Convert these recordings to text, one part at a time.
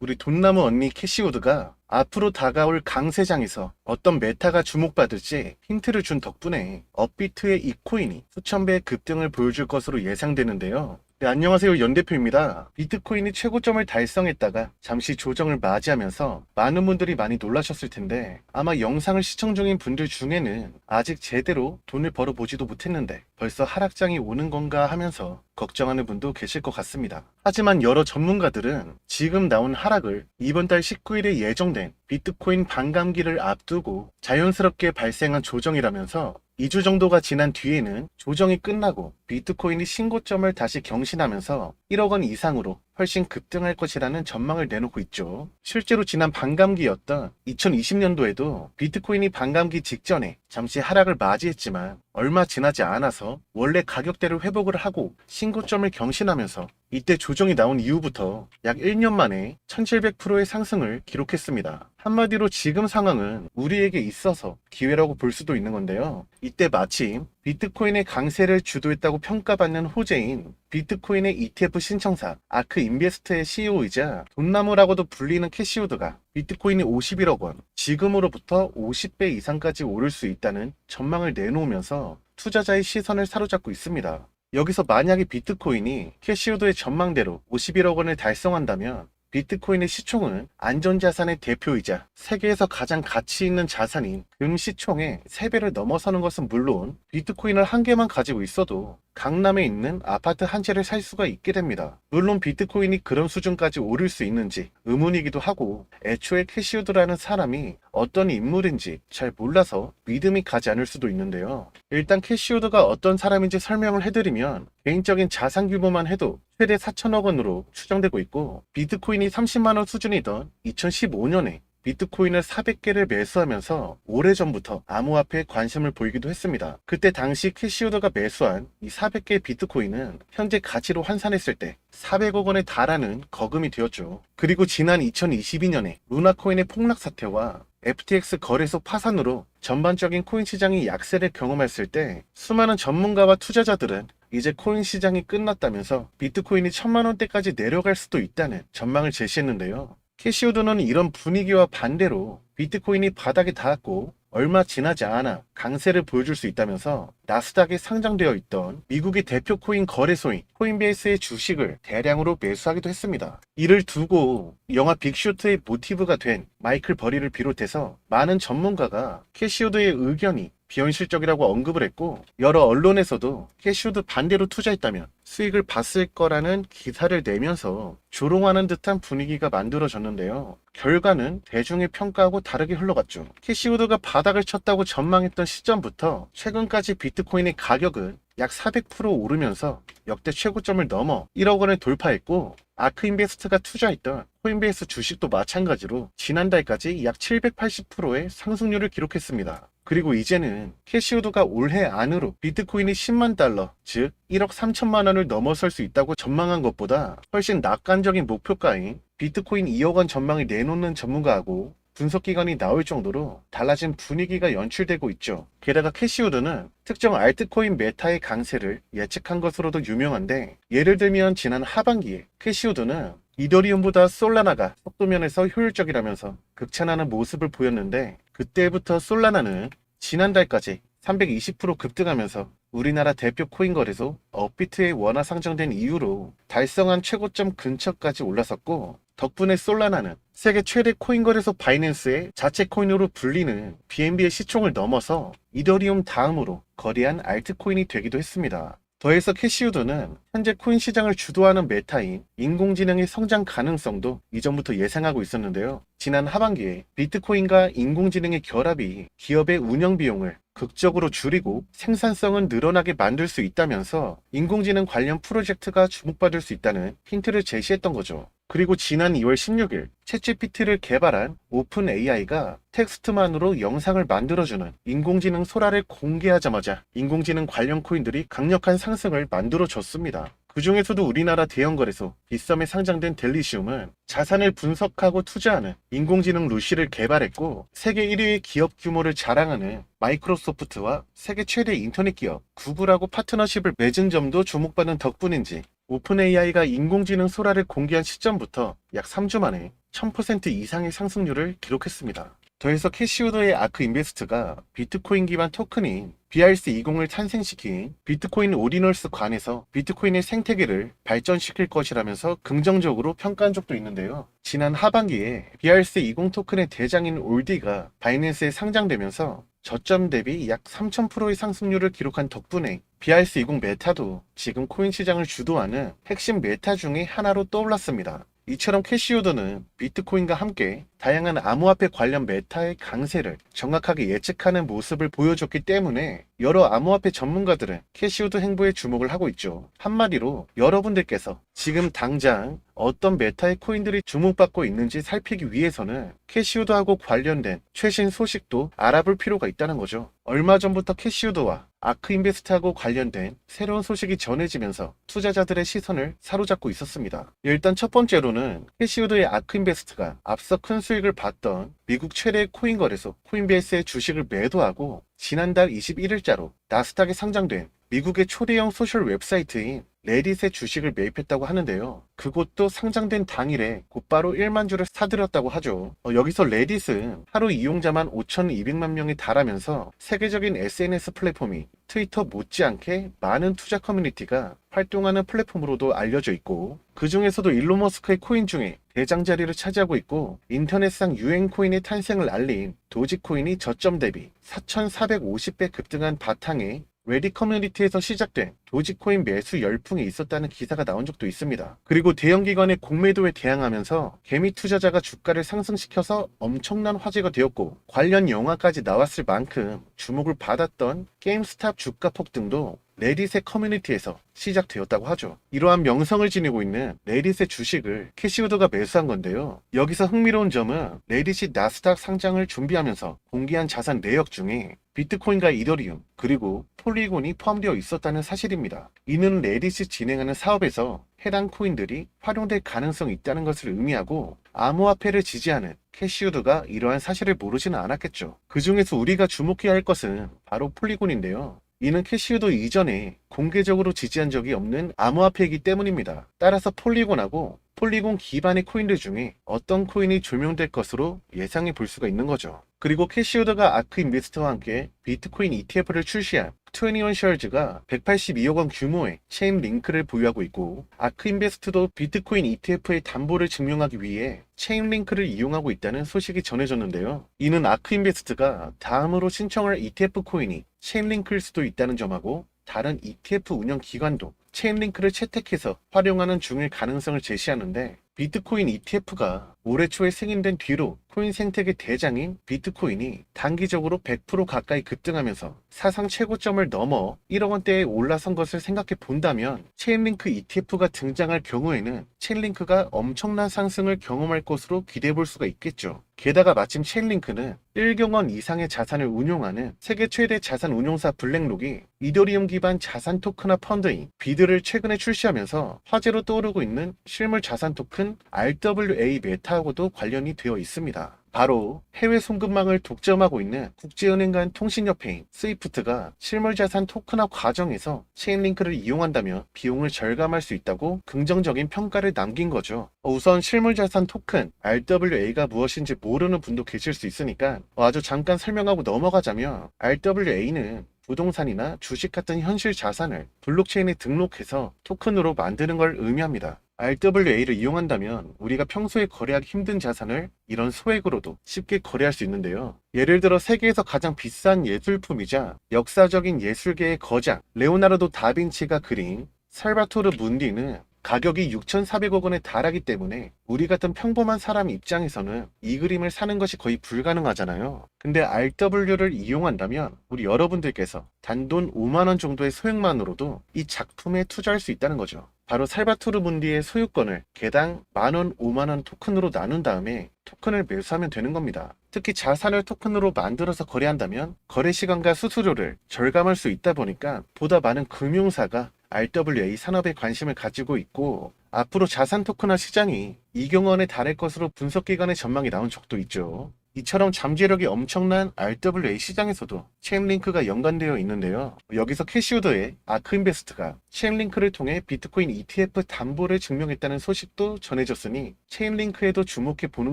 우리 돈나무 언니 캐시우드가 앞으로 다가올 강세장에서 어떤 메타가 주목받을지 힌트를 준 덕분에 업비트의 이 코인이 수천 배의 급등을 보여줄 것으로 예상되는데요. 네, 안녕하세요. 연대표입니다. 비트코인이 최고점을 달성했다가 잠시 조정을 맞이하면서 많은 분들이 많이 놀라셨을 텐데, 아마 영상을 시청 중인 분들 중에는 아직 제대로 돈을 벌어보지도 못했는데 벌써 하락장이 오는 건가 하면서 걱정하는 분도 계실 것 같습니다. 하지만 여러 전문가들은 지금 나온 하락을 이번 달 19일에 예정된 비트코인 반감기를 앞두고 자연스럽게 발생한 조정이라면서 2주 정도가 지난 뒤에는 조정이 끝나고 비트코인이 신고점을 다시 경신하면서 1억 원 이상으로 훨씬 급등할 것이라는 전망을 내놓고 있죠. 실제로 지난 반감기였던 2020년도에도 비트코인이 반감기 직전에 잠시 하락을 맞이했지만 얼마 지나지 않아서 원래 가격대를 회복을 하고 신고점을 경신하면서 이때 조정이 나온 이후부터 약 1년 만에 1700%의 상승을 기록했습니다. 한마디로 지금 상황은 우리에게 있어서 기회라고 볼 수도 있는 건데요. 이때 마침 비트코인의 강세를 주도했다고 평가받는 호재인 비트코인의 ETF 신청사 아크인베스트의 CEO이자 돈나무라고도 불리는 캐시우드가 비트코인이 51억 원, 지금으로부터 50배 이상까지 오를 수 있다는 전망을 내놓으면서 투자자의 시선을 사로잡고 있습니다. 여기서 만약에 비트코인이 캐시우드의 전망대로 51억 원을 달성한다면 비트코인의 시총은 안전자산의 대표이자 세계에서 가장 가치 있는 자산인 금시총의 3배를 넘어서는 것은 물론 비트코인을 한 개만 가지고 있어도 강남에 있는 아파트 한 채를 살 수가 있게 됩니다. 물론 비트코인이 그런 수준까지 오를 수 있는지 의문이기도 하고 애초에 캐시우드라는 사람이 어떤 인물인지 잘 몰라서 믿음이 가지 않을 수도 있는데요. 일단 캐시우드가 어떤 사람인지 설명을 해드리면 개인적인 자산 규모만 해도 최대 4천억 원으로 추정되고 있고 비트코인이 30만 원 수준이던 2015년에 비트코인을 400개를 매수하면서 오래전부터 암호화폐에 관심을 보이기도 했습니다. 그때 당시 캐시우드가 매수한 이 400개의 비트코인은 현재 가치로 환산했을 때 400억 원에 달하는 거금이 되었죠. 그리고 지난 2022년에 루나코인의 폭락 사태와 FTX 거래소 파산으로 전반적인 코인 시장이 약세를 경험했을 때 수많은 전문가와 투자자들은 이제 코인 시장이 끝났다면서 비트코인이 1000만 원대까지 내려갈 수도 있다는 전망을 제시했는데요. 캐시우드는 이런 분위기와 반대로 비트코인이 바닥에 닿았고 얼마 지나지 않아 강세를 보여줄 수 있다면서 나스닥에 상장되어 있던 미국의 대표 코인 거래소인 코인베이스의 주식을 대량으로 매수하기도 했습니다. 이를 두고 영화 빅쇼트의 모티브가 된 마이클 버리를 비롯해서 많은 전문가가 캐시우드의 의견이 비현실적이라고 언급을 했고 여러 언론에서도 캐시우드 반대로 투자했다면 수익을 봤을 거라는 기사를 내면서 조롱하는 듯한 분위기가 만들어졌는데요. 결과는 대중의 평가하고 다르게 흘러갔죠. 캐시우드가 바닥을 쳤다고 전망했던 시점부터 최근까지 비트코인의 가격은 약 400% 오르면서 역대 최고점을 넘어 1억 원을 돌파했고 아크인베스트가 투자했던 코인베이스 주식도 마찬가지로 지난달까지 약 780%의 상승률을 기록했습니다. 그리고 이제는 캐시우드가 올해 안으로 비트코인이 10만 달러, 즉 1억 3천만 원을 넘어설 수 있다고 전망한 것보다 훨씬 낙관적인 목표가인 비트코인 2억 원 전망을 내놓는 전문가하고 분석기관이 나올 정도로 달라진 분위기가 연출되고 있죠. 게다가 캐시우드는 특정 알트코인 메타의 강세를 예측한 것으로도 유명한데 예를 들면 지난 하반기에 캐시우드는 이더리움보다 솔라나가 속도면에서 효율적이라면서 극찬하는 모습을 보였는데 그때부터 솔라나는 지난달까지 320% 급등하면서 우리나라 대표 코인 거래소 업비트에 원화 상장된 이후로 달성한 최고점 근처까지 올라섰고 덕분에 솔라나는 세계 최대 코인 거래소 바이낸스의 자체 코인으로 불리는 BNB의 시총을 넘어서 이더리움 다음으로 거래한 알트코인이 되기도 했습니다. 더해서 캐시우드는 현재 코인 시장을 주도하는 메타인 인공지능의 성장 가능성도 이전부터 예상하고 있었는데요. 지난 하반기에 비트코인과 인공지능의 결합이 기업의 운영 비용을 극적으로 줄이고 생산성은 늘어나게 만들 수 있다면서 인공지능 관련 프로젝트가 주목받을 수 있다는 힌트를 제시했던 거죠. 그리고 지난 2월 16일 챗GPT를 개발한 오픈 AI가 텍스트만으로 영상을 만들어주는 인공지능 소라를 공개하자마자 인공지능 관련 코인들이 강력한 상승을 만들어줬습니다. 그 중에서도 우리나라 대형 거래소 빗썸에 상장된 델리시움은 자산을 분석하고 투자하는 인공지능 루시를 개발했고 세계 1위의 기업 규모를 자랑하는 마이크로소프트와 세계 최대 인터넷 기업 구글하고 파트너십을 맺은 점도 주목받는 덕분인지 오픈 AI가 인공지능 소라를 공개한 시점부터 약 3주 만에 1000% 이상의 상승률을 기록했습니다. 더해서 캐시우드의 아크 인베스트가 비트코인 기반 토큰인 BRC20을 탄생시킨 비트코인 오리널스 관에서 비트코인의 생태계를 발전시킬 것이라면서 긍정적으로 평가한 적도 있는데요. 지난 하반기에 BRC20 토큰의 대장인 올디가 바이낸스에 상장되면서 저점 대비 약 3000%의 상승률을 기록한 덕분에 BRC20 메타도 지금 코인 시장을 주도하는 핵심 메타 중의 하나로 떠올랐습니다. 이처럼 캐시우드는 비트코인과 함께 다양한 암호화폐 관련 메타의 강세를 정확하게 예측하는 모습을 보여줬기 때문에 여러 암호화폐 전문가들은 캐시우드 행보에 주목을 하고 있죠. 한마디로 여러분들께서 지금 당장 어떤 메타의 코인들이 주목받고 있는지 살피기 위해서는 캐시우드하고 관련된 최신 소식도 알아볼 필요가 있다는 거죠. 얼마 전부터 캐시우드와 아크인베스트하고 관련된 새로운 소식이 전해지면서 투자자들의 시선을 사로잡고 있었습니다. 일단 첫 번째로는 캐시우드의 아크인베스트가 앞서 큰 수익을 봤던 미국 최대의 코인 거래소 코인베이스의 주식을 매도하고 지난달 21일자로 나스닥에 상장된 미국의 초대형 소셜 웹사이트인 레딧의 주식을 매입했다고 하는데요. 그곳도 상장된 당일에 곧바로 1만 주를 사들였다고 하죠. 여기서 레딧은 하루 이용자만 5,200만 명이 달하면서 세계적인 SNS 플랫폼이 트위터 못지않게 많은 투자 커뮤니티가 활동하는 플랫폼으로도 알려져 있고, 그 중에서도 일론 머스크의 코인 중에 대장 자리를 차지하고 있고, 인터넷상 유행 코인의 탄생을 알린 도지코인이 저점 대비 4,450배 급등한 바탕에 레딧 커뮤니티에서 시작된 도지코인 매수 열풍이 있었다는 기사가 나온 적도 있습니다. 그리고 대형 기관의 공매도에 대항하면서 개미 투자자가 주가를 상승시켜서 엄청난 화제가 되었고, 관련 영화까지 나왔을 만큼 주목을 받았던 게임스탑 주가 폭등도 레딧의 커뮤니티에서 시작되었다고 하죠. 이러한 명성을 지니고 있는 레딧의 주식을 캐시우드가 매수한 건데요. 여기서 흥미로운 점은 레딧이 나스닥 상장을 준비하면서 공개한 자산 내역 중에 비트코인과 이더리움 그리고 폴리곤이 포함되어 있었다는 사실입니다. 이는 레딧이 진행하는 사업에서 해당 코인들이 활용될 가능성이 있다는 것을 의미하고, 암호화폐를 지지하는 캐시우드가 이러한 사실을 모르지는 않았겠죠. 그 중에서 우리가 주목해야 할 것은 바로 폴리곤인데요. 이는 캐시우드 이전에 공개적으로 지지한 적이 없는 암호화폐이기 때문입니다. 따라서 폴리곤하고 폴리곤 기반의 코인들 중에 어떤 코인이 조명될 것으로 예상해 볼 수가 있는 거죠. 그리고 캐시우드가 아크 인베스트와 함께 비트코인 ETF를 출시한 21셜즈가 182억 원 규모의 체인 링크를 보유하고 있고, 아크 인베스트도 비트코인 ETF의 담보를 증명하기 위해 체인 링크를 이용하고 있다는 소식이 전해졌는데요. 이는 아크 인베스트가 다음으로 신청할 ETF 코인이 체인 링크일 수도 있다는 점하고, 다른 ETF 운영 기관도 체인 링크를 채택해서 활용하는 중일 가능성을 제시하는데, 비트코인 ETF가 올해 초에 승인된 뒤로 코인 생태계 대장인 비트코인이 단기적으로 100% 가까이 급등하면서 사상 최고점을 넘어 1억 원대에 올라선 것을 생각해 본다면, 체인링크 ETF가 등장할 경우에는 체인링크가 엄청난 상승을 경험할 것으로 기대해 볼 수가 있겠죠. 게다가 마침 체인링크는 1경 원 이상의 자산을 운용하는 세계 최대 자산 운용사 블랙록이 이더리움 기반 자산 토큰화 펀드인 비드를 최근에 출시하면서 화제로 떠오르고 있는 실물 자산 토큰 RWA 메타하고도 관련이 되어 있습니다. 바로 해외 송금망을 독점하고 있는 국제은행 간 통신협회인 스위프트가 실물자산 토큰화 과정에서 체인링크를 이용한다면 비용을 절감할 수 있다고 긍정적인 평가를 남긴 거죠. 우선 실물자산 토큰 RWA가 무엇인지 모르는 분도 계실 수 있으니까 아주 잠깐 설명하고 넘어가자면, RWA는 부동산이나 주식 같은 현실 자산을 블록체인에 등록해서 토큰으로 만드는 걸 의미합니다. RWA를 이용한다면 우리가 평소에 거래하기 힘든 자산을 이런 소액으로도 쉽게 거래할 수 있는데요. 예를 들어 세계에서 가장 비싼 예술품이자 역사적인 예술계의 거장 레오나르도 다빈치가 그린 살바토르 문디는 가격이 6,400억 원에 달하기 때문에 우리 같은 평범한 사람 입장에서는 이 그림을 사는 것이 거의 불가능하잖아요. 근데 RW를 이용한다면 우리 여러분들께서 단돈 5만 원 정도의 소액만으로도 이 작품에 투자할 수 있다는 거죠. 바로 살바토르 문디의 소유권을 개당 10,000원, 50,000원 토큰으로 나눈 다음에 토큰을 매수하면 되는 겁니다. 특히 자산을 토큰으로 만들어서 거래한다면 거래 시간과 수수료를 절감할 수 있다 보니까 보다 많은 금융사가 RWA 산업에 관심을 가지고 있고, 앞으로 자산 토큰화 시장이 2경 원에 달할 것으로 분석기관의 전망이 나온 적도 있죠. 이처럼 잠재력이 엄청난 RWA 시장에서도 체인링크가 연관되어 있는데요. 여기서 캐시우드의 아크인베스트가 체인링크를 통해 비트코인 ETF 담보를 증명했다는 소식도 전해졌으니 체인링크에도 주목해 보는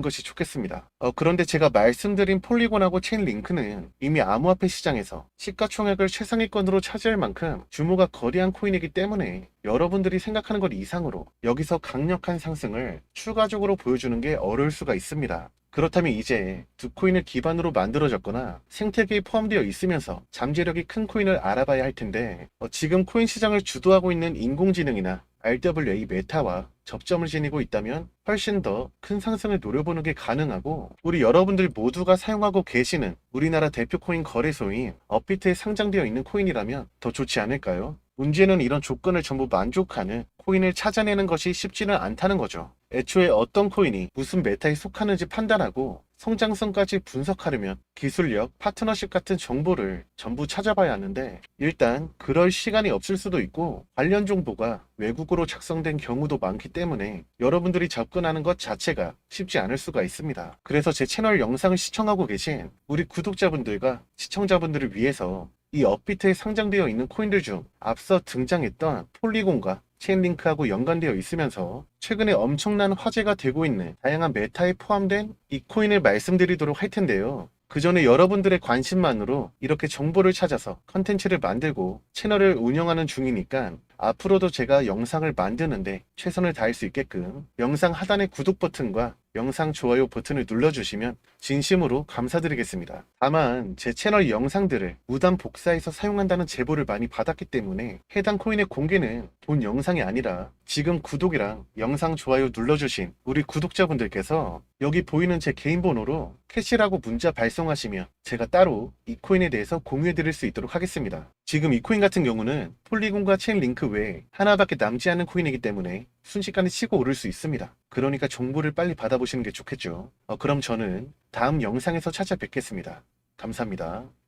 것이 좋겠습니다. 그런데 제가 말씀드린 폴리곤하고 체인링크는 이미 암호화폐 시장에서 시가총액을 최상위권으로 차지할 만큼 규모가 거대한 코인이기 때문에 여러분들이 생각하는 것 이상으로 여기서 강력한 상승을 추가적으로 보여주는 게 어려울 수가 있습니다. 그렇다면 이제 두 코인을 기반으로 만들어졌거나 생태계에 포함되어 있으면서 잠재력이 큰 코인을 알아봐야 할 텐데, 지금 코인 시장을 주도하고 있는 인공지능이나 RWA 메타와 접점을 지니고 있다면 훨씬 더 큰 상승을 노려보는 게 가능하고, 우리 여러분들 모두가 사용하고 계시는 우리나라 대표 코인 거래소인 업비트에 상장되어 있는 코인이라면 더 좋지 않을까요? 문제는 이런 조건을 전부 만족하는 코인을 찾아내는 것이 쉽지는 않다는 거죠. 애초에 어떤 코인이 무슨 메타에 속하는지 판단하고 성장성까지 분석하려면 기술력, 파트너십 같은 정보를 전부 찾아봐야 하는데, 일단 그럴 시간이 없을 수도 있고 관련 정보가 외국어로 작성된 경우도 많기 때문에 여러분들이 접근하는 것 자체가 쉽지 않을 수가 있습니다. 그래서 제 채널 영상을 시청하고 계신 우리 구독자분들과 시청자분들을 위해서 이 업비트에 상장되어 있는 코인들 중 앞서 등장했던 폴리곤과 체인링크하고 연관되어 있으면서 최근에 엄청난 화제가 되고 있는 다양한 메타에 포함된 이 코인을 말씀드리도록 할 텐데요. 그 전에 여러분들의 관심만으로 이렇게 정보를 찾아서 컨텐츠를 만들고 채널을 운영하는 중이니까 앞으로도 제가 영상을 만드는데 최선을 다할 수 있게끔 영상 하단의 구독 버튼과 영상 좋아요 버튼을 눌러주시면 진심으로 감사드리겠습니다. 다만 제 채널 영상들을 무단 복사해서 사용한다는 제보를 많이 받았기 때문에 해당 코인의 공개는 본 영상이 아니라 지금 구독이랑 영상 좋아요 눌러주신 우리 구독자분들께서 여기 보이는 제 개인 번호로 캐시라고 문자 발송하시면 제가 따로 이 코인에 대해서 공유해 드릴 수 있도록 하겠습니다. 지금 이 코인 같은 경우는 폴리곤과 체인링크 외에 하나밖에 남지 않은 코인이기 때문에 순식간에 치고 오를 수 있습니다. 그러니까 정보를 빨리 받아보시는 게 좋겠죠. 그럼 저는 다음 영상에서 찾아뵙겠습니다. 감사합니다.